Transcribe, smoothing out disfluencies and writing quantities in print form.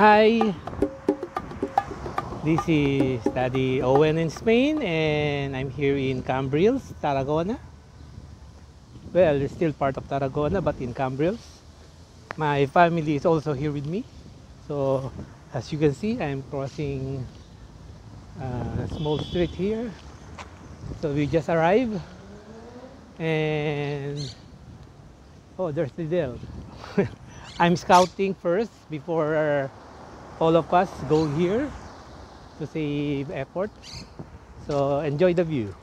Hi, this is Daddy Owen in Spain, and I'm here in Cambrils, Tarragona. Well, it's still part of Tarragona, but in Cambrils. My family is also here with me. So, as you can see, I'm crossing a small street here. So, we just arrived, and oh, there's the Del. I'm scouting first before all of us go here to save effort. So enjoy the view.